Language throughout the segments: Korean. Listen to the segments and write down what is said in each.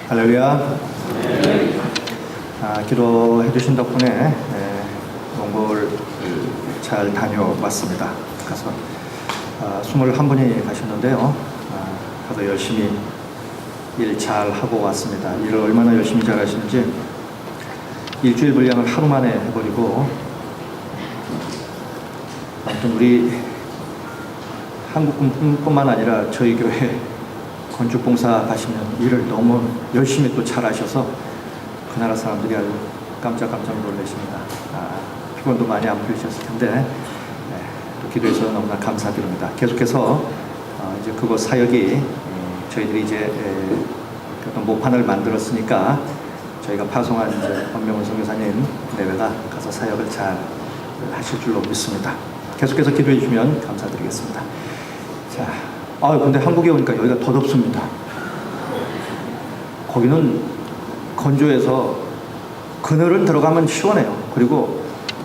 할렐루야. 기도해 주신 덕분에 몽골 잘 다녀왔습니다. 가서 21분이 가셨는데요. 다들 열심히 일 잘 하고 왔습니다. 일을 얼마나 열심히 잘 하시는지 일주일 분량을 하루 만에 해버리고, 아무튼 우리 한국뿐만 아니라 저희 교회 건축봉사 가시면 일을 너무 열심히 또 잘 하셔서 그 나라 사람들이 아주 깜짝깜짝 놀라십니다. 피곤도 많이 안 풀리셨을 텐데 또 기도해서 너무나 감사드립니다. 계속해서 이제 그곳 사역이 저희들이 이제 어떤 모판을 만들었으니까 저희가 파송한 이제 엄명훈 선교사님 내외가 가서 사역을 잘 하실 줄로 믿습니다. 계속해서 기도해 주시면 감사드리겠습니다. 자, 근데 한국에 오니까 여기가 더 덥습니다. 거기는 건조해서 그늘은 들어가면 시원해요. 그리고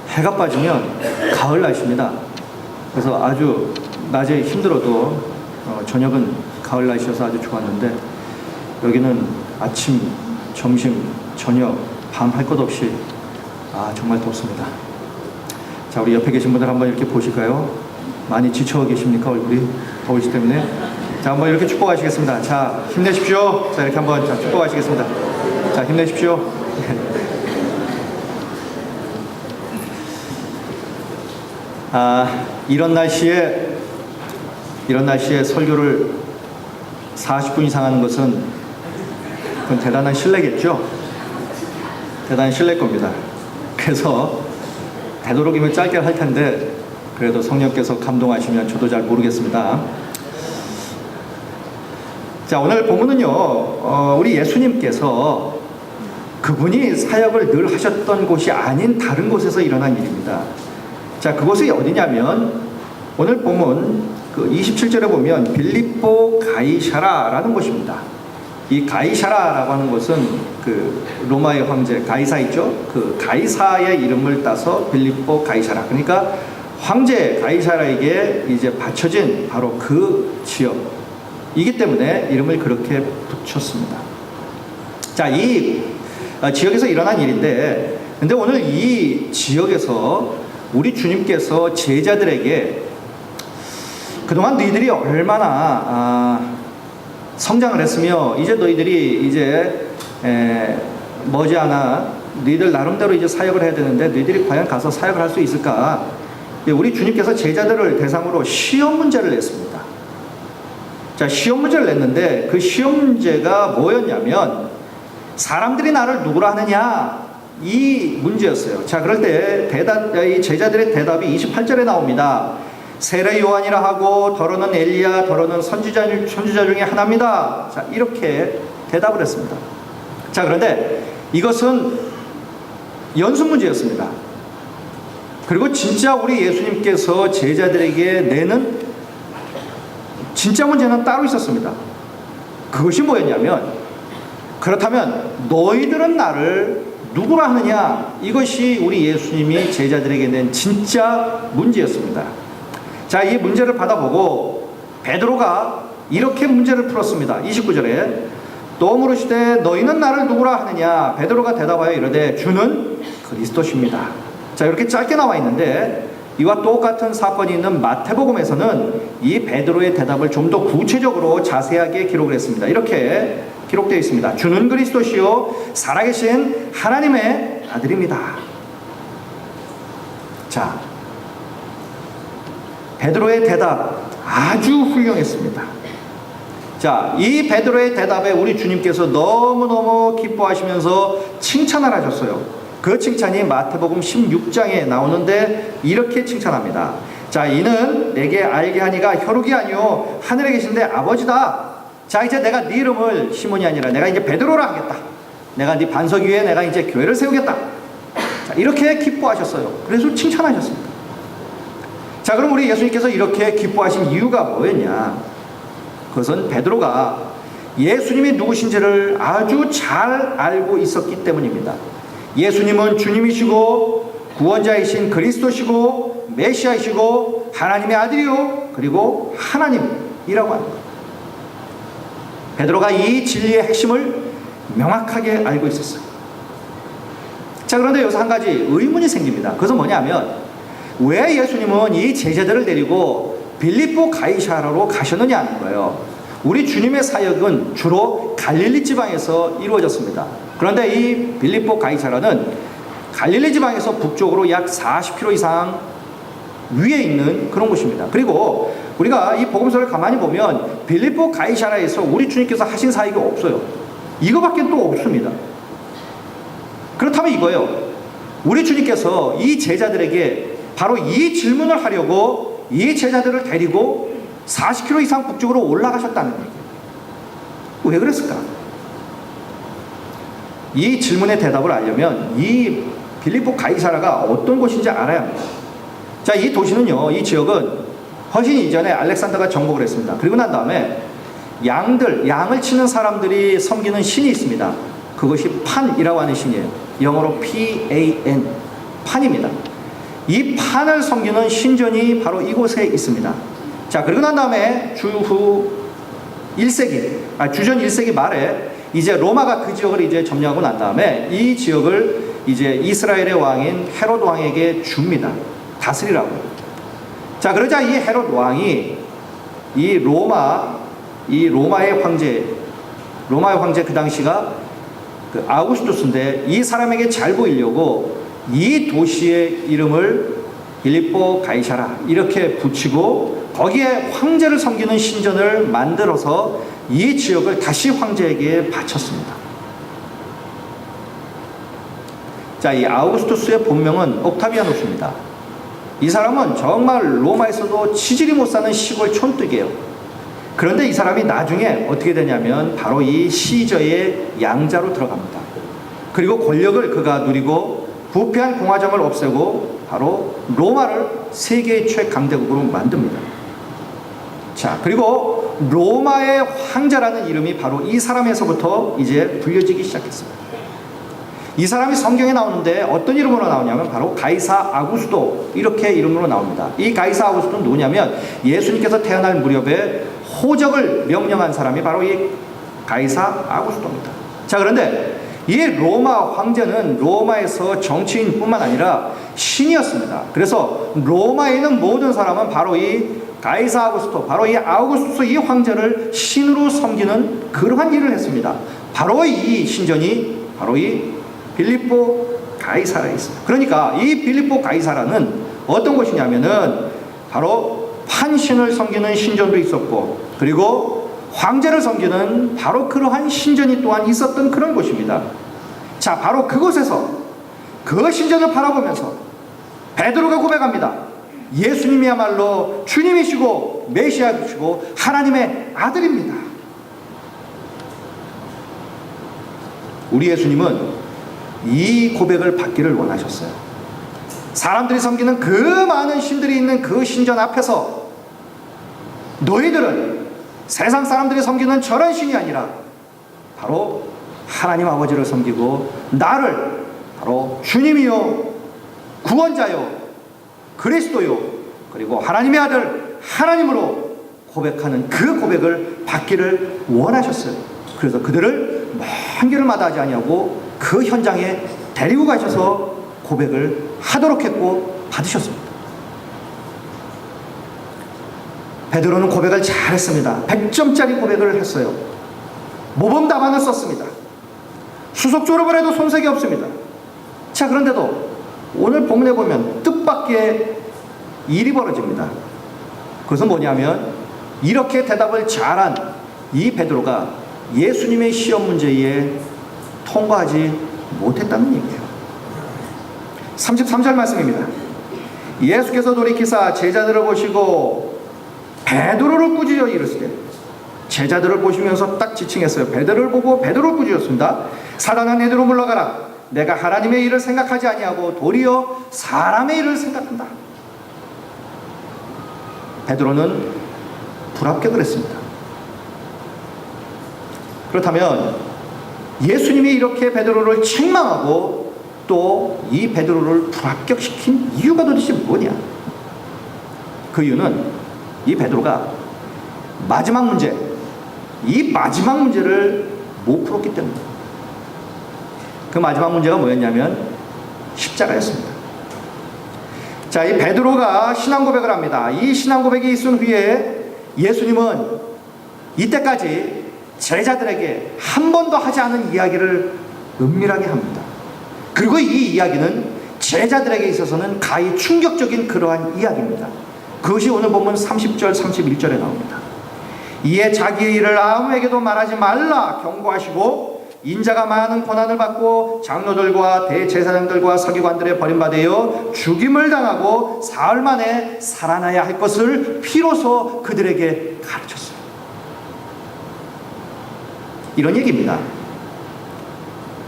해가 빠지면 가을 날씨입니다. 그래서 아주 낮에 힘들어도 저녁은 가을 날씨여서 아주 좋았는데, 여기는 아침, 점심, 저녁, 밤 할 것 없이 정말 덥습니다. 자, 우리 옆에 계신 분들 한번 이렇게 보실까요? 많이 지쳐 계십니까? 얼굴이 더우시 때문에. 자, 한번 이렇게 축복하시겠습니다. 자, 힘내십시오. 자, 이렇게 한번 축복하시겠습니다. 자, 힘내십시오. 이런 날씨에 설교를 40분 이상 하는 것은 그건 대단한 신뢰겠죠? 대단한 신뢰일 겁니다. 그래서 되도록이면 짧게 할 텐데, 그래도 성령께서 감동하시면 저도 잘 모르겠습니다. 자, 오늘 본문은요, 우리 예수님께서 그분이 사역을 늘 하셨던 곳이 아닌 다른 곳에서 일어난 일입니다. 자, 그곳이 어디냐면 오늘 본문 그 27절에 보면 빌립보 가이사라라는 곳입니다. 이 가이사라라고 하는 것은 그 로마의 황제 가이사 있죠? 그 가이사의 이름을 따서 빌립보 가이사라. 그러니까 황제 가이사라에게 이제 바쳐진 바로 그 지역이기 때문에 이름을 그렇게 붙였습니다. 자, 이 지역에서 일어난 일인데, 근데 오늘 이 지역에서 우리 주님께서 제자들에게 그동안 너희들이 얼마나 성장을 했으며 이제 너희들이 이제 머지않아 너희들 나름대로 이제 사역을 해야 되는데 너희들이 과연 가서 사역을 할 수 있을까? 우리 주님께서 제자들을 대상으로 시험 문제를 냈습니다. 자, 시험 문제를 냈는데 그 시험 문제가 뭐였냐면 사람들이 나를 누구라 하느냐, 이 문제였어요. 자, 그럴 때 이 제자들의 대답이 28절에 나옵니다. 세례 요한이라 하고 더러는 엘리야, 더러는 선지자 중에 하나입니다. 자, 이렇게 대답을 했습니다. 자, 그런데 이것은 연습 문제였습니다. 그리고 진짜 우리 예수님께서 제자들에게 내는 진짜 문제는 따로 있었습니다. 그것이 뭐였냐면, 그렇다면 너희들은 나를 누구라 하느냐, 이것이 우리 예수님이 제자들에게 낸 진짜 문제였습니다. 자, 이 문제를 받아보고 베드로가 이렇게 문제를 풀었습니다. 29절에 또 물으시되 너희는 나를 누구라 하느냐, 베드로가 대답하여 이르되 주는 그리스도십니다. 자, 이렇게 짧게 나와 있는데 이와 똑같은 사건이 있는 마태복음에서는 이 베드로의 대답을 좀 더 구체적으로 자세하게 기록을 했습니다. 이렇게 기록되어 있습니다. 주는 그리스도시요 살아계신 하나님의 아들입니다. 자, 베드로의 대답 아주 훌륭했습니다. 자, 이 베드로의 대답에 우리 주님께서 너무너무 기뻐하시면서 칭찬을 하셨어요. 그 칭찬이 마태복음 16장에 나오는데 이렇게 칭찬합니다. 자, 이는 내게 알게 하니가 혈육이 아니요 하늘에 계신데 아버지다. 자, 이제 내가 네 이름을 시몬이 아니라 내가 이제 베드로라 하겠다. 내가 네 반석 위에 내가 이제 교회를 세우겠다. 자, 이렇게 기뻐하셨어요. 그래서 칭찬하셨습니다. 자, 그럼 우리 예수님께서 이렇게 기뻐하신 이유가 뭐였냐? 그것은 베드로가 예수님이 누구신지를 아주 잘 알고 있었기 때문입니다. 예수님은 주님이시고 구원자이신 그리스도시고 메시아이시고 하나님의 아들이요 그리고 하나님이라고 합니다. 베드로가 이 진리의 핵심을 명확하게 알고 있었어요. 자, 그런데 여기서 한 가지 의문이 생깁니다. 그것은 뭐냐면 왜 예수님은 이 제자들을 데리고 빌립보 가이사라로 가셨느냐 하는 거예요. 우리 주님의 사역은 주로 갈릴리 지방에서 이루어졌습니다. 그런데 이 빌립보 가이사라는 갈릴리 지방에서 북쪽으로 약 40km 이상 위에 있는 그런 곳입니다. 그리고 우리가 이 복음서를 가만히 보면 빌립보 가이사라에서 우리 주님께서 하신 사역이 없어요. 이거밖에 또 없습니다. 그렇다면 이거예요. 우리 주님께서 이 제자들에게 바로 이 질문을 하려고 이 제자들을 데리고 40km 이상 북쪽으로 올라가셨다는 얘기예요. 왜 그랬을까? 이 질문의 대답을 알려면 이 빌립보 가이사라가 어떤 곳인지 알아야 합니다. 자, 이 도시는요, 이 지역은 훨씬 이전에 알렉산더가 정복을 했습니다. 그리고 난 다음에 양을 치는 사람들이 섬기는 신이 있습니다. 그것이 판이라고 하는 신이에요. 영어로 PAN, 판입니다. 이 판을 섬기는 신전이 바로 이곳에 있습니다. 자, 그리고 난 다음에 주전 1세기 말에 이제 로마가 그 지역을 이제 점령하고 난 다음에 이 지역을 이제 이스라엘의 왕인 헤롯 왕에게 줍니다. 다스리라고. 자, 그러자 이 헤롯 왕이 이 로마의 황제 그 당시가 그 아우구스투스인데 이 사람에게 잘 보이려고 이 도시의 이름을 빌립보 가이사라 이렇게 붙이고 거기에 황제를 섬기는 신전을 만들어서 이 지역을 다시 황제에게 바쳤습니다. 자, 이 아우구스투스의 본명은 옥타비아누스입니다. 이 사람은 정말 로마에서도 치질이 못 사는 시골 촌뜨기예요. 그런데 이 사람이 나중에 어떻게 되냐면 바로 이 시저의 양자로 들어갑니다. 그리고 권력을 그가 누리고 부패한 공화정을 없애고 바로 로마를 세계의 최강대국으로 만듭니다. 자, 그리고 로마의 황제라는 이름이 바로 이 사람에서부터 이제 불려지기 시작했습니다. 이 사람이 성경에 나오는데 어떤 이름으로 나오냐면 바로 가이사 아구스도 이렇게 이름으로 나옵니다. 이 가이사 아구스도는 누구냐면 예수님께서 태어날 무렵에 호적을 명령한 사람이 바로 이 가이사 아구스도입니다. 자, 그런데 이 로마 황제는 로마에서 정치인뿐만 아니라 신이었습니다. 그래서 로마에 있는 모든 사람은 바로 이 가이사 아구스토, 바로 이 아우구스투스 이 황제를 신으로 섬기는 그러한 일을 했습니다. 바로 이 신전이 바로 이 빌립보 가이사라에 있습니다. 그러니까 이 빌립보 가이사라는 어떤 곳이냐면은 바로 판신을 섬기는 신전도 있었고, 그리고 황제를 섬기는 바로 그러한 신전이 또한 있었던 그런 곳입니다. 자, 바로 그곳에서 그 신전을 바라보면서 베드로가 고백합니다. 예수님이야말로 주님이시고 메시아이시고 하나님의 아들입니다. 우리 예수님은 이 고백을 받기를 원하셨어요. 사람들이 섬기는 그 많은 신들이 있는 그 신전 앞에서 너희들은 세상 사람들이 섬기는 저런 신이 아니라 바로 하나님 아버지를 섬기고 나를 바로 주님이요 구원자요 그리스도요 그리고 하나님의 아들 하나님으로 고백하는 그 고백을 받기를 원하셨어요. 그래서 그들을 먼 길을 마다하지 아니하고 그 현장에 데리고 가셔서 고백을 하도록 했고 받으셨습니다. 베드로는 고백을 잘했습니다. 100점짜리 고백을 했어요. 모범 답안을 썼습니다. 수석 졸업을 해도 손색이 없습니다. 자, 그런데도 오늘 본문에 보면 뜻밖의 일이 벌어집니다. 그것은 뭐냐면 이렇게 대답을 잘한 이 베드로가 예수님의 시험 문제에 통과하지 못했다는 얘기예요. 33절 말씀입니다. 예수께서 돌이키사 제자들을 보시고 베드로를 꾸짖어 이르시되, 제자들을 보시면서 딱 지칭했어요. 베드로를 보고 베드로를 꾸짖었습니다. 사단아, 내게로 물러가라. 내가 하나님의 일을 생각하지 아니하고 도리어 사람의 일을 생각한다. 베드로는 불합격을 했습니다. 그렇다면 예수님이 이렇게 베드로를 책망하고 또 이 베드로를 불합격시킨 이유가 도대체 뭐냐? 그 이유는 이 베드로가 이 마지막 문제를 못 풀었기 때문입니다. 그 마지막 문제가 뭐였냐면 십자가였습니다. 자, 이 베드로가 신앙 고백을 합니다. 이 신앙 고백이 있은 후에 예수님은 이때까지 제자들에게 한 번도 하지 않은 이야기를 은밀하게 합니다. 그리고 이 이야기는 제자들에게 있어서는 가히 충격적인 그러한 이야기입니다. 그것이 오늘 보면 30절 31절에 나옵니다. 이에 자기의 일을 아무에게도 말하지 말라 경고하시고 인자가 많은 고난을 받고 장로들과 대제사장들과 서기관들의 버림받아 죽임을 당하고 사흘 만에 살아나야 할 것을 비로소 그들에게 가르쳤어요. 이런 얘기입니다.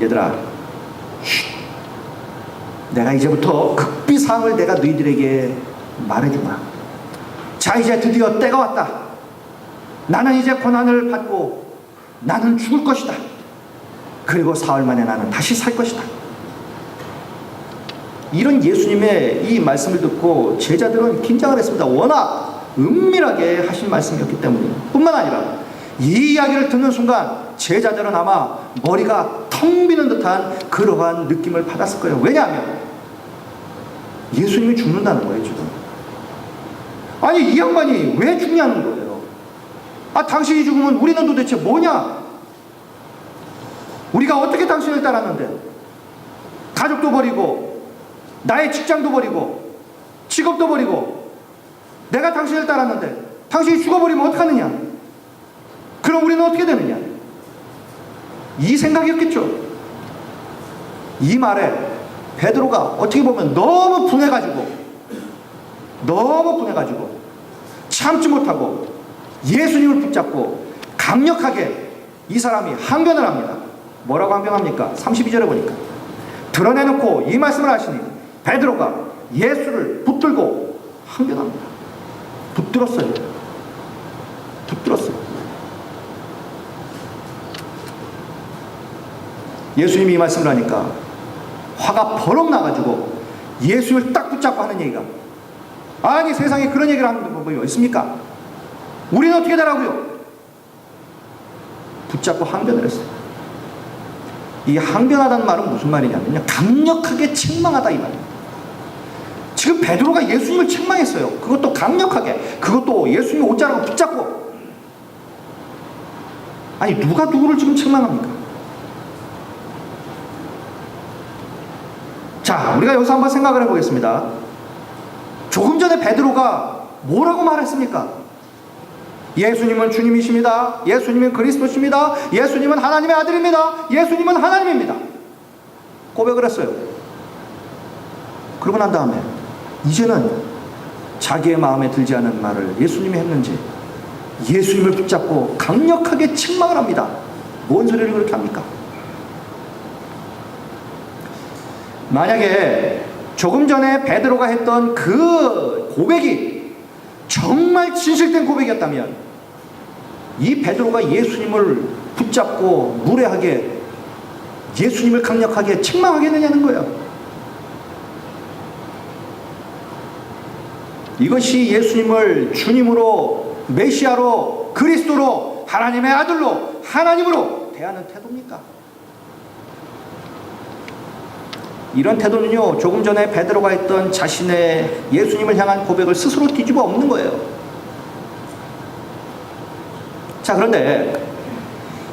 얘들아, 내가 이제부터 극비사항을 내가 너희들에게 말해주마. 자, 이제 드디어 때가 왔다. 나는 이제 고난을 받고 나는 죽을 것이다. 그리고 사흘 만에 나는 다시 살 것이다. 이런 예수님의 이 말씀을 듣고 제자들은 긴장을 했습니다. 워낙 은밀하게 하신 말씀이었기 때문에. 뿐만 아니라 이 이야기를 듣는 순간 제자들은 아마 머리가 텅 비는 듯한 그러한 느낌을 받았을 거예요. 왜냐하면 예수님이 죽는다는 거예요, 지금. 아니, 이 양반이 왜 죽냐는 거예요. 아, 당신이 죽으면 우리는 도대체 뭐냐? 우리가 어떻게 당신을 따랐는데? 가족도 버리고, 나의 직장도 버리고, 직업도 버리고, 내가 당신을 따랐는데, 당신이 죽어버리면 어떡하느냐? 그럼 우리는 어떻게 되느냐? 이 생각이었겠죠. 이 말에 베드로가 어떻게 보면 너무 분해가지고 참지 못하고 예수님을 붙잡고 강력하게 이 사람이 항변을 합니다. 뭐라고 항변합니까? 32절에 보니까 드러내놓고 이 말씀을 하시니 베드로가 예수를 붙들고 항변합니다. 붙들었어요. 예수님이 이 말씀을 하니까 화가 버럭 나가지고 예수를 딱 붙잡고 하는 얘기가, 아니 세상에 그런 얘기를 하는 법이 있습니까? 우리는 어떻게 되라고요? 붙잡고 항변을 했어요. 이 항변하다는 말은 무슨 말이냐면요, 강력하게 책망하다 이 말이에요. 지금 베드로가 예수님을 책망했어요. 그것도 강력하게, 그것도 예수님 옷자락을 붙잡고. 아니 누가 누구를 지금 책망합니까? 자, 우리가 여기서 한번 생각을 해보겠습니다. 조금 전에 베드로가 뭐라고 말했습니까? 예수님은 주님이십니다. 예수님은 그리스도십니다. 예수님은 하나님의 아들입니다. 예수님은 하나님입니다. 고백을 했어요. 그러고 난 다음에 이제는 자기의 마음에 들지 않은 말을 예수님이 했는지 예수님을 붙잡고 강력하게 책망을 합니다. 뭔 소리를 그렇게 합니까? 만약에 조금 전에 베드로가 했던 그 고백이 정말 진실된 고백이었다면 이 베드로가 예수님을 붙잡고 무례하게 예수님을 강력하게 책망하겠느냐는 거예요. 이것이 예수님을 주님으로, 메시아로, 그리스도로, 하나님의 아들로, 하나님으로 대하는 태도입니까? 이런 태도는요, 조금 전에 베드로가 했던 자신의 예수님을 향한 고백을 스스로 뒤집어 엎는 거예요. 자, 그런데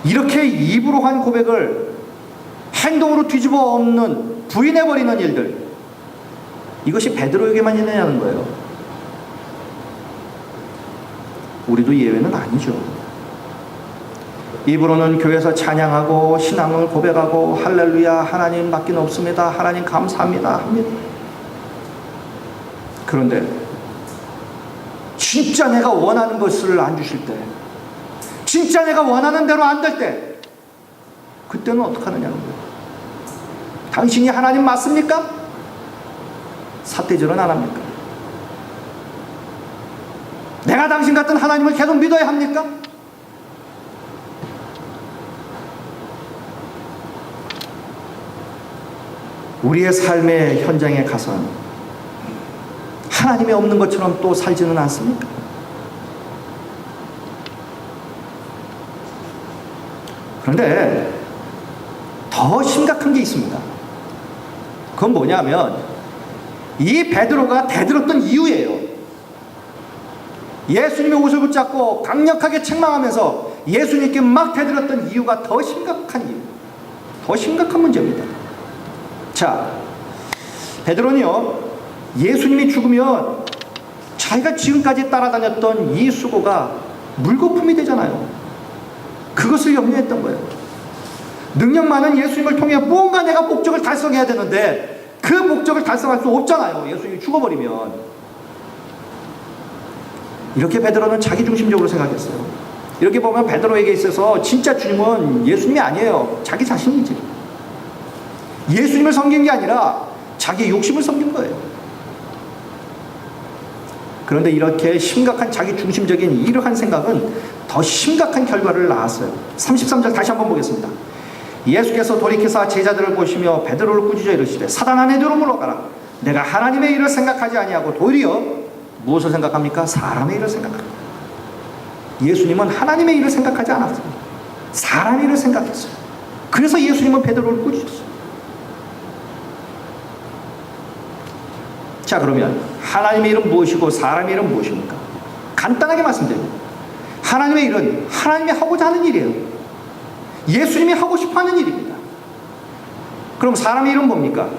이렇게 입으로 한 고백을 행동으로 뒤집어 엎는, 부인해버리는 일들, 이것이 베드로에게만 있느냐는 거예요. 우리도 예외는 아니죠. 입으로는 교회에서 찬양하고 신앙을 고백하고 할렐루야 하나님 밖에 없습니다, 하나님 감사합니다 합니다. 그런데 진짜 내가 원하는 것을 안 주실 때, 진짜 내가 원하는 대로 안 될 때, 그때는 어떡하느냐는 거예요. 당신이 하나님 맞습니까? 삿대질은 안 합니까? 내가 당신 같은 하나님을 계속 믿어야 합니까? 우리의 삶의 현장에 가서는 하나님이 없는 것처럼 또 살지는 않습니까? 그런데 더 심각한 게 있습니다. 그건 뭐냐면 이 베드로가 대들었던 이유예요. 예수님의 옷을 붙잡고 강력하게 책망하면서 예수님께 막 대들었던 이유가 더 심각한 이유, 더 심각한 문제입니다. 자, 베드로는요, 예수님이 죽으면 자기가 지금까지 따라다녔던 이 수고가 물거품이 되잖아요. 그것을 염려했던 거예요. 능력 많은 예수님을 통해 뭔가 내가 목적을 달성해야 되는데 그 목적을 달성할 수 없잖아요. 예수님이 죽어버리면. 이렇게 베드로는 자기중심적으로 생각했어요. 이렇게 보면 베드로에게 있어서 진짜 주님은 예수님이 아니에요. 자기 자신이지. 예수님을 섬긴 게 아니라 자기 욕심을 섬긴 거예요. 그런데 이렇게 심각한 자기 중심적인 이러한 생각은 더 심각한 결과를 낳았어요. 33절 다시 한번 보겠습니다. 예수께서 돌이켜서 제자들을 보시며 베드로를 꾸짖어 이르시되 사단아 내게로 물러가라. 내가 하나님의 일을 생각하지 아니하고 도리어 무엇을 생각합니까? 사람의 일을 생각합니다. 예수님은 하나님의 일을 생각하지 않았습니다. 사람의 일을 생각했어요. 그래서 예수님은 베드로를 꾸짖었어요. 자, 그러면 하나님의 일은 무엇이고 사람의 일은 무엇입니까? 간단하게 말씀드립니다. 하나님의 일은 하나님이 하고자 하는 일이에요. 예수님이 하고 싶어하는 일입니다. 그럼 사람의 일은 뭡니까?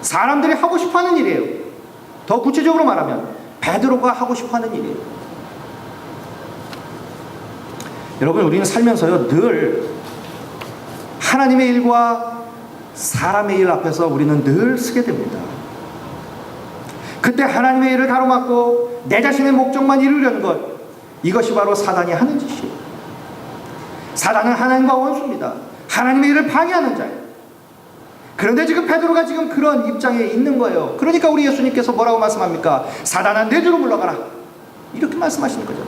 사람들이 하고 싶어하는 일이에요. 더 구체적으로 말하면 베드로가 하고 싶어하는 일이에요. 여러분, 우리는 살면서요 늘 하나님의 일과 사람의 일 앞에서 우리는 늘 쓰게 됩니다. 그때 하나님의 일을 가로막고 내 자신의 목적만 이루려는 것, 이것이 바로 사단이 하는 짓이에요. 사단은 하나님과 원수입니다. 하나님의 일을 방해하는 자예요. 그런데 지금 베드로가 지금 그런 입장에 있는 거예요. 그러니까 우리 예수님께서 뭐라고 말씀합니까? 사단아 내 뒤로 물러가라. 이렇게 말씀하시는 거죠.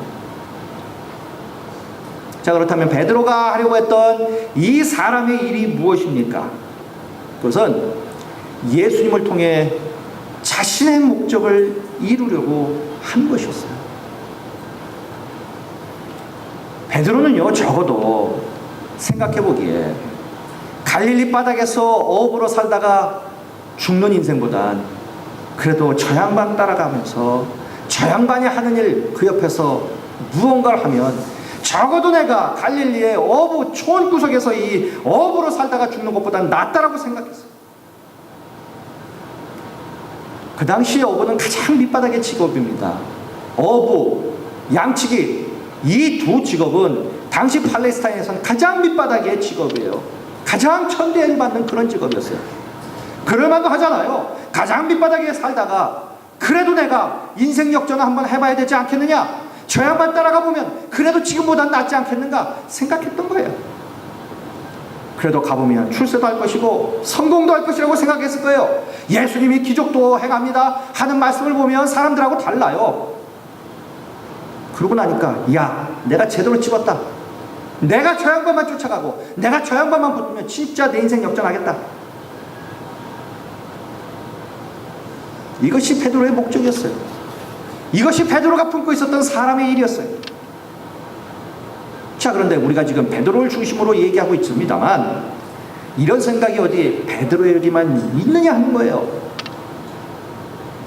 자, 그렇다면 베드로가 하려고 했던 이 사람의 일이 무엇입니까? 그것은 예수님을 통해 자신의 목적을 이루려고 한 것이었어요. 베드로는요 적어도 생각해보기에 갈릴리 바닥에서 어부로 살다가 죽는 인생보단 그래도 저 양반 따라가면서 저 양반이 하는 일 그 옆에서 무언가를 하면 적어도 내가 갈릴리의 어부 촌 구석에서 이 어부로 살다가 죽는 것보단 낫다라고 생각했어요. 그 당시에 어부는 가장 밑바닥의 직업입니다. 어부, 양치기, 이 두 직업은 당시 팔레스타인에서는 가장 밑바닥의 직업이에요. 가장 천대를 받는 그런 직업이었어요. 그럴만도 하잖아요. 가장 밑바닥에 살다가 그래도 내가 인생 역전을 한번 해봐야 되지 않겠느냐, 저 양반 따라가 보면 그래도 지금보단 낫지 않겠는가 생각했던 거예요. 그래도 가보면 출세도 할 것이고 성공도 할 것이라고 생각했을 거예요. 예수님이 기적도 행합니다 하는 말씀을 보면 사람들하고 달라요. 그러고 나니까 야, 내가 제대로 찍었다. 내가 저 양반만 쫓아가고 내가 저 양반만 붙으면 진짜 내 인생 역전하겠다. 이것이 베드로의 목적이었어요. 이것이 베드로가 품고 있었던 사람의 일이었어요. 자, 그런데 우리가 지금 베드로를 중심으로 얘기하고 있습니다만 이런 생각이 어디 베드로에게만 있느냐 하는 거예요.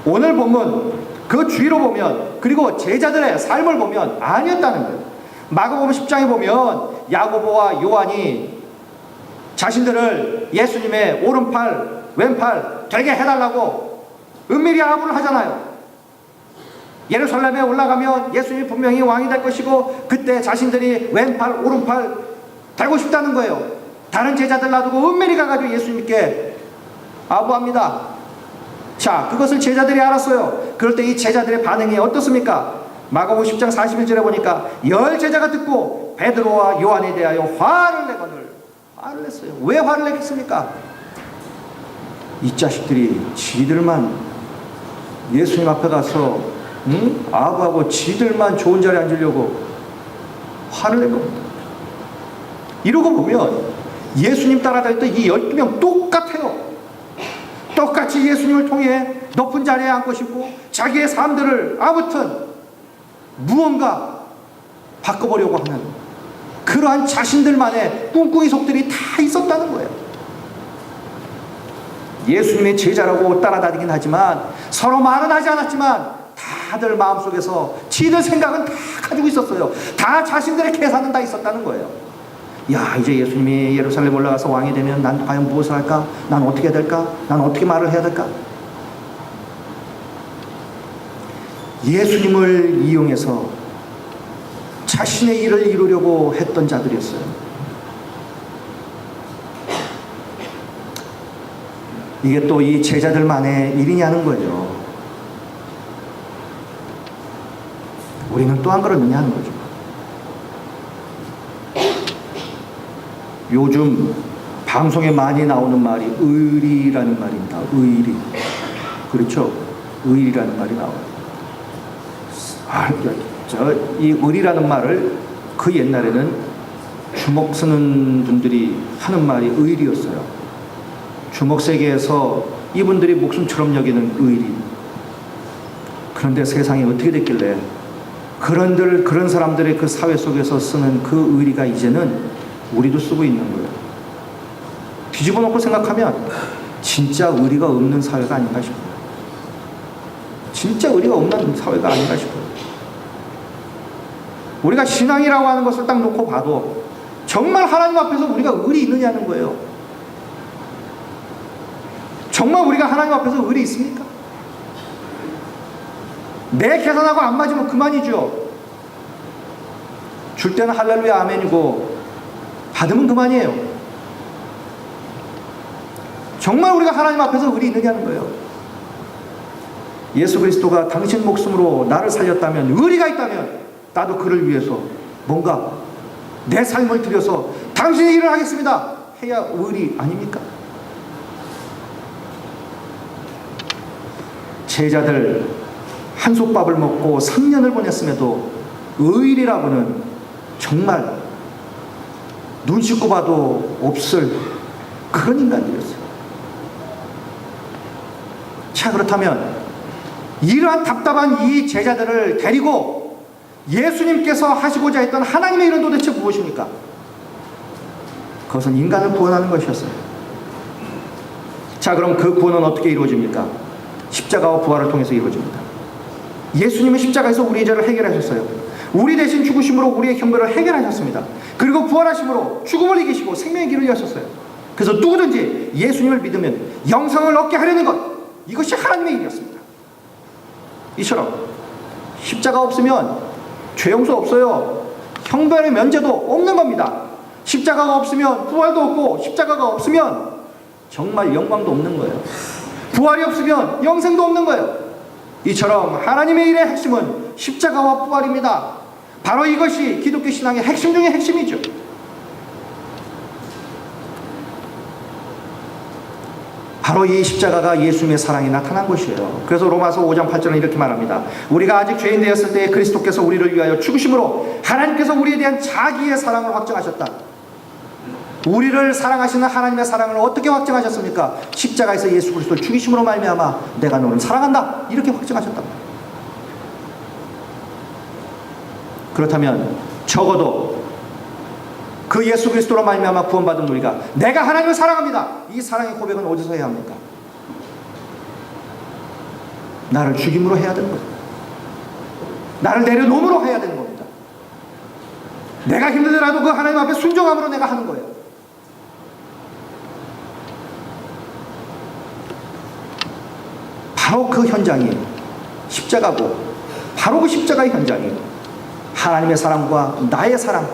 오늘 보면 그 주위로 보면 그리고 제자들의 삶을 보면 아니었다는 거예요. 마가복음 10장에 보면 야고보와 요한이 자신들을 예수님의 오른팔 왼팔 되게 해달라고 은밀히 아부를 하잖아요. 예루살렘에 올라가면 예수님이 분명히 왕이 될 것이고 그때 자신들이 왼팔 오른팔 되고 싶다는 거예요. 다른 제자들 놔두고 은밀히 가가지고 예수님께 아부합니다. 자, 그것을 제자들이 알았어요. 그럴 때 이 제자들의 반응이 어떻습니까? 마가복음 10장 41절에 보니까 10제자가 듣고 베드로와 요한에 대하여 화를 냈어요. 왜 화를 냈겠습니까? 이 자식들이 지들만 예수님 앞에 가서 아부하고 지들만 좋은 자리에 앉으려고 화를 낸 겁니다. 이러고 보면 예수님 따라다녔던 이 12명 똑같아요. 똑같이 예수님을 통해 높은 자리에 앉고 싶고 자기의 삶들을 아무튼 무언가 바꿔보려고 하는 그러한 자신들만의 꿍꿍이 속들이 다 있었다는 거예요. 예수님의 제자라고 따라다니긴 하지만 서로 말은 하지 않았지만 다들 마음속에서 지들 생각은 다 가지고 있었어요. 다 자신들의 계산은 다 있었다는 거예요. 야, 이제 예수님이 예루살렘 올라가서 왕이 되면 난 과연 무엇을 할까? 난 어떻게 해야 될까? 난 어떻게 말을 해야 될까? 예수님을 이용해서 자신의 일을 이루려고 했던 자들이었어요. 이게 또 이 제자들만의 일이냐는 거예요. 우리는 또 안 그러느냐 하는 거죠. 요즘 방송에 많이 나오는 말이 의리라는 말입니다. 의리. 그렇죠? 의리라는 말이 나와요. 이 의리라는 말을 그 옛날에는 주먹 쓰는 분들이 하는 말이 의리였어요. 주먹 세계에서 이분들이 목숨처럼 여기는 의리. 그런데 세상이 어떻게 됐길래 그런 사람들의 그 사회 속에서 쓰는 그 의리가 이제는 우리도 쓰고 있는 거예요. 뒤집어 놓고 생각하면 진짜 의리가 없는 사회가 아닌가 싶어요. 진짜 의리가 없는 사회가 아닌가 싶어요. 우리가 신앙이라고 하는 것을 딱 놓고 봐도 정말 하나님 앞에서 우리가 의리 있느냐는 거예요. 정말 우리가 하나님 앞에서 의리 있습니까? 내 계산하고 안 맞으면 그만이죠. 줄 때는 할렐루야 아멘이고 받으면 그만이에요. 정말 우리가 하나님 앞에서 의리 있느냐는 거예요. 예수 그리스도가 당신 목숨으로 나를 살렸다면, 의리가 있다면 나도 그를 위해서 뭔가 내 삶을 들여서 당신의 일을 하겠습니다 해야 의리 아닙니까? 제자들 한솥밥을 먹고 3년을 보냈음에도 의리라고는 정말 눈 씻고 봐도 없을 그런 인간들이었어요. 자, 그렇다면 이러한 답답한 이 제자들을 데리고 예수님께서 하시고자 했던 하나님의 일은 도대체 무엇입니까? 그것은 인간을 구원하는 것이었어요. 자, 그럼 그 구원은 어떻게 이루어집니까? 십자가와 부활을 통해서 이루어집니다. 예수님은 십자가에서 우리의 죄를 해결하셨어요. 우리 대신 죽으심으로 우리의 형벌을 해결하셨습니다. 그리고 부활하심으로 죽음을 이기시고 생명의 길을 여셨어요. 그래서 누구든지 예수님을 믿으면 영생을 얻게 하려는 것, 이것이 하나님의 일이었습니다. 이처럼 십자가 없으면 죄 용서 없어요. 형벌의 면제도 없는 겁니다. 십자가가 없으면 부활도 없고, 십자가가 없으면 정말 영광도 없는 거예요. 부활이 없으면 영생도 없는 거예요. 이처럼 하나님의 일의 핵심은 십자가와 부활입니다. 바로 이것이 기독교 신앙의 핵심 중의 핵심이죠. 바로 이 십자가가 예수님의 사랑이 나타난 것이에요. 그래서 로마서 5장 8절은 이렇게 말합니다. 우리가 아직 죄인 되었을 때 그리스도께서 우리를 위하여 죽으심으로 하나님께서 우리에 대한 자기의 사랑을 확정하셨다. 우리를 사랑하시는 하나님의 사랑을 어떻게 확정하셨습니까? 십자가에서 예수 그리스도를 죽이심으로 말미암아 내가 너를 사랑한다, 이렇게 확정하셨다. 그렇다면 적어도 그 예수 그리스도로 말미암아 구원받은 우리가 내가 하나님을 사랑합니다, 이 사랑의 고백은 어디서 해야 합니까? 나를 죽임으로 해야 되는 겁니다. 나를 내려놓음으로 해야 되는 겁니다. 내가 힘들더라도 그 하나님 앞에 순종함으로 내가 하는 거예요. 바로 그 현장이 십자가고, 바로 그 십자가의 현장이 하나님의 사랑과 나의 사랑,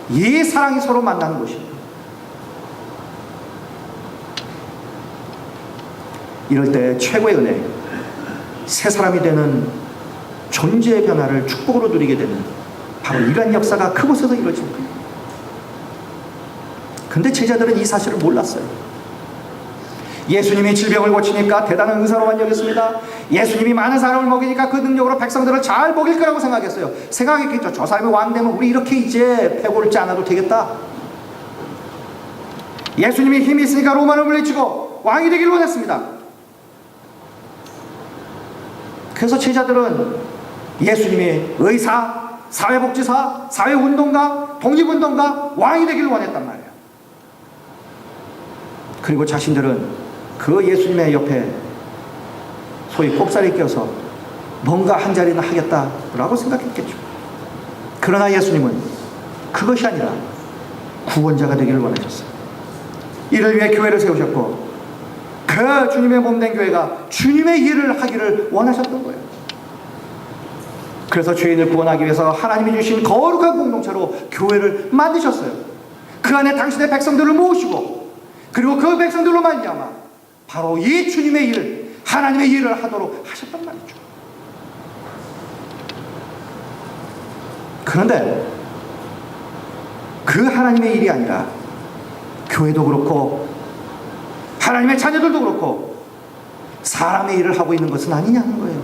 이 사랑이 서로 만나는 곳입니다. 이럴 때 최고의 은혜, 새 사람이 되는 존재의 변화를 축복으로 누리게 되는 바로 이러한 역사가 그곳에서 이루어진 거예요. 근데 제자들은 이 사실을 몰랐어요. 예수님이 질병을 고치니까 대단한 의사로만 여겼습니다. 예수님이 많은 사람을 먹이니까 그 능력으로 백성들을 잘 먹일 거라고 생각했어요. 생각했겠죠. 저 사람이 왕 되면 우리 이렇게 이제 패고를 않아도 되겠다. 예수님이 힘이 있으니까 로마를 물리치고 왕이 되길 원했습니다. 그래서 제자들은 예수님이 의사, 사회복지사, 사회운동가, 독립운동가, 왕이 되길 원했단 말이에요. 그리고 자신들은 그 예수님의 옆에 소위 꼽사리 껴서 뭔가 한 자리는 하겠다라고 생각했겠죠. 그러나 예수님은 그것이 아니라 구원자가 되기를 원하셨어요. 이를 위해 교회를 세우셨고 그 주님의 몸된 교회가 주님의 일을 하기를 원하셨던 거예요. 그래서 죄인을 구원하기 위해서 하나님이 주신 거룩한 공동체로 교회를 만드셨어요. 그 안에 당신의 백성들을 모으시고 그리고 그 백성들로 말미암아 바로 이 주님의 일, 하나님의 일을 하도록 하셨단 말이죠. 그런데 그 하나님의 일이 아니라 교회도 그렇고 하나님의 자녀들도 그렇고 사람의 일을 하고 있는 것은 아니냐는 거예요.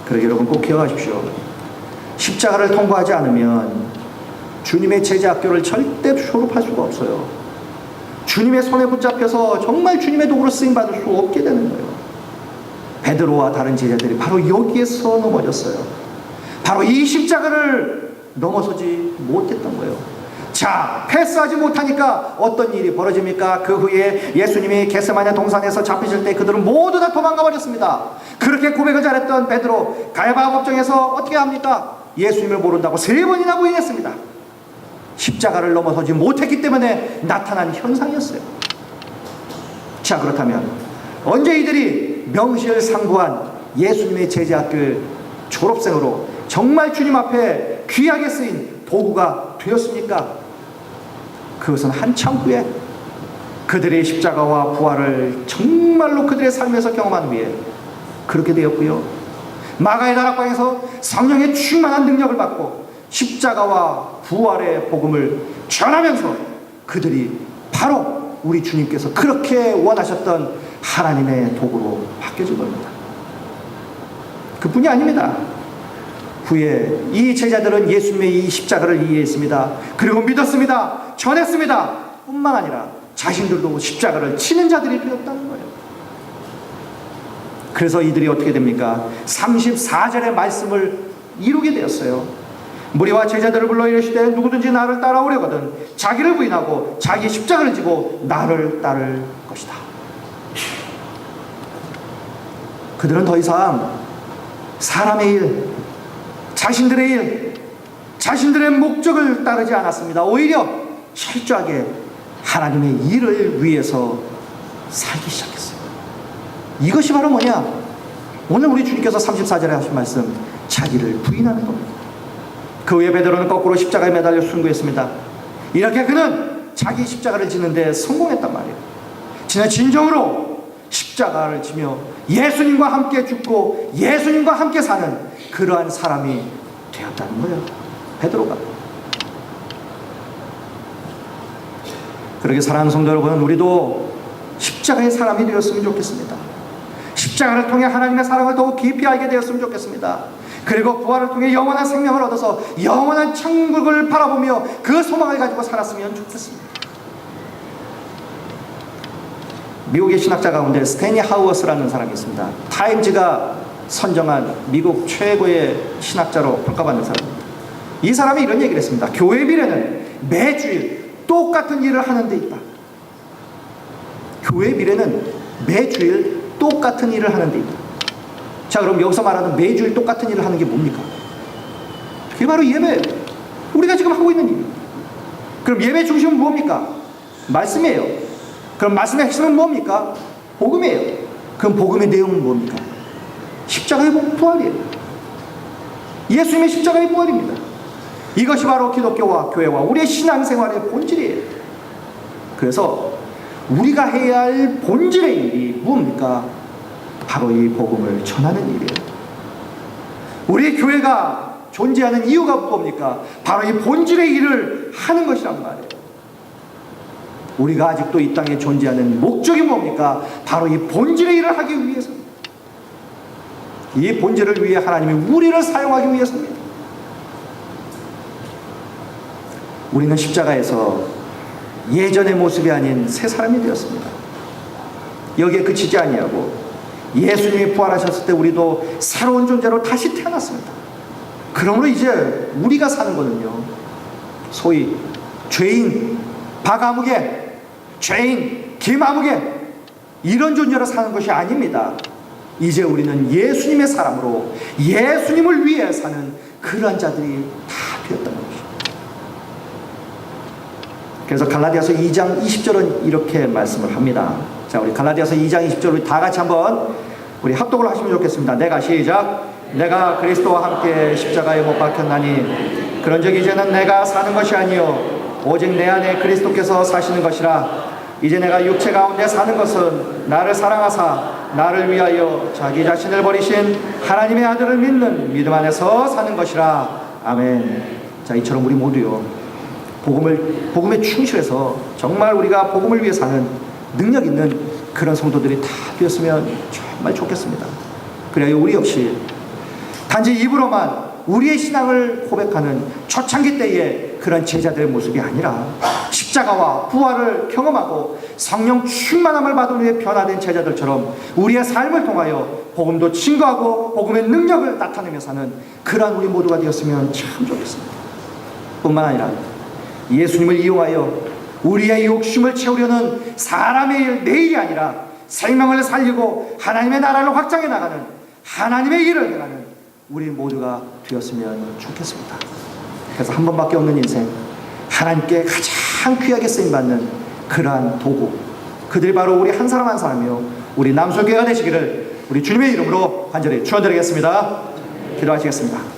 그러기 여러분 꼭 기억하십시오. 십자가를 통과하지 않으면 주님의 제자학교를 절대 졸업할 수가 없어요. 주님의 손에 붙잡혀서 정말 주님의 도구로 쓰임받을 수 없게 되는 거예요. 베드로와 다른 제자들이 바로 여기에서 넘어졌어요. 바로 이 십자가를 넘어서지 못했던 거예요. 자, 패스하지 못하니까 어떤 일이 벌어집니까? 그 후에 예수님이 겟세마네 동산에서 잡히실 때 그들은 모두 다 도망가 버렸습니다. 그렇게 고백을 잘했던 베드로 가야바 법정에서 어떻게 합니까? 예수님을 모른다고 3번이나 부인했습니다. 십자가를 넘어서지 못했기 때문에 나타난 현상이었어요. 자, 그렇다면 언제 이들이 명실상부한 예수님의 제자학교의 졸업생으로 정말 주님 앞에 귀하게 쓰인 도구가 되었습니까? 그것은 한참 후에 그들의 십자가와 부활을 정말로 그들의 삶에서 경험한 후에 그렇게 되었고요. 마가의 다락방에서 성령의 충만한 능력을 받고 십자가와 부활의 복음을 전하면서 그들이 바로 우리 주님께서 그렇게 원하셨던 하나님의 도구로 바뀌어진 겁니다. 그뿐이 아닙니다. 후에 이 제자들은 예수님의 이 십자가를 이해했습니다. 그리고 믿었습니다. 전했습니다. 뿐만 아니라 자신들도 십자가를 치는 자들이 되었다는 거예요. 그래서 이들이 어떻게 됩니까? 34절의 말씀을 이루게 되었어요. 무리와 제자들을 불러 이르시되 누구든지 나를 따라오려거든 자기를 부인하고 자기 십자가를 지고 나를 따를 것이다. 그들은 더 이상 사람의 일, 자신들의 일, 자신들의 목적을 따르지 않았습니다. 오히려 철저하게 하나님의 일을 위해서 살기 시작했어요. 이것이 바로 뭐냐? 오늘 우리 주님께서 34절에 하신 말씀, 자기를 부인하는 겁니다. 그 후에 베드로는 거꾸로 십자가에 매달려 순교했습니다. 이렇게 그는 자기 십자가를 지는데 성공했단 말이에요. 지난 진정으로 십자가를 지며 예수님과 함께 죽고 예수님과 함께 사는 그러한 사람이 되었다는 거예요. 베드로가. 그렇게 사랑하는 성도 여러분, 우리도 십자가의 사람이 되었으면 좋겠습니다. 십자가를 통해 하나님의 사랑을 더욱 깊이 알게 되었으면 좋겠습니다. 그리고 부활을 통해 영원한 생명을 얻어서 영원한 천국을 바라보며 그 소망을 가지고 살았으면 좋겠습니다. 미국의 신학자 가운데 스테니 하우어스라는 사람이 있습니다. 타임즈가 선정한 미국 최고의 신학자로 평가받는 사람입니다. 이 사람이 이런 얘기를 했습니다. 교회 미래는 매주일 똑같은 일을 하는 데 있다. 교회 미래는 매주일 똑같은 일을 하는 데 있다. 자, 그럼 여기서 말하는 매주일 똑같은 일을 하는 게 뭡니까? 그게 바로 예배예요. 우리가 지금 하고 있는 일입니다. 그럼 예배 중심은 뭡니까? 말씀이에요. 그럼 말씀의 핵심은 뭡니까? 복음이에요. 그럼 복음의 내용은 뭡니까? 십자가의 부활이에요. 예수님의 십자가의 부활입니다. 이것이 바로 기독교와 교회와 우리의 신앙생활의 본질이에요. 그래서 우리가 해야 할 본질의 일이 뭡니까? 바로 이 복음을 전하는 일이에요. 우리 교회가 존재하는 이유가 뭡니까? 바로 이 본질의 일을 하는 것이란 말이에요. 우리가 아직도 이 땅에 존재하는 목적이 뭡니까? 바로 이 본질의 일을 하기 위해서입니다. 이 본질을 위해 하나님이 우리를 사용하기 위해서입니다. 우리는 십자가에서 예전의 모습이 아닌 새 사람이 되었습니다. 여기에 그치지 아니하고 예수님이 부활하셨을 때 우리도 새로운 존재로 다시 태어났습니다. 그러므로 이제 우리가 사는 거는요, 소위 죄인 바가묵의 죄인, 김아무개 이런 존재로 사는 것이 아닙니다. 이제 우리는 예수님의 사람으로 예수님을 위해 사는 그런 자들이 다 되었다는 것입니다. 그래서 갈라디아서 2장 20절은 이렇게 말씀을 합니다. 자, 우리 갈라디아서 2장 20절 다 같이 한번 우리 합독을 하시면 좋겠습니다. 내가 시작. 내가 그리스도와 함께 십자가에 못 박혔나니 그런즉 이제는 내가 사는 것이 아니요 오직 내 안에 그리스도께서 사시는 것이라. 이제 내가 육체 가운데 사는 것은 나를 사랑하사 나를 위하여 자기 자신을 버리신 하나님의 아들을 믿는 믿음 안에서 사는 것이라. 아멘. 자, 이처럼 우리 모두요 복음에 충실해서 정말 우리가 복음을 위해 사는 능력 있는 그런 성도들이 다 되었으면 정말 좋겠습니다. 그래야 우리 역시 단지 입으로만 우리의 신앙을 고백하는 초창기 때의 그런 제자들의 모습이 아니라 십자가와 부활을 경험하고 성령 충만함을 받은 후에 변화된 제자들처럼 우리의 삶을 통하여 복음도 증거하고 복음의 능력을 나타내며 사는 그러한 우리 모두가 되었으면 참 좋겠습니다. 뿐만 아니라 예수님을 이용하여 우리의 욕심을 채우려는 사람의 일, 내 일이 아니라 생명을 살리고 하나님의 나라를 확장해 나가는 하나님의 일을 행하는 우리 모두가 되었으면 좋겠습니다. 그래서 한 번밖에 없는 인생, 하나님께 가장 귀하게 쓰임받는 그러한 도구, 그들이 바로 우리 한 사람 한 사람이요 우리 남소교회가 되시기를 우리 주님의 이름으로 간절히 축원드리겠습니다. 기도하시겠습니다.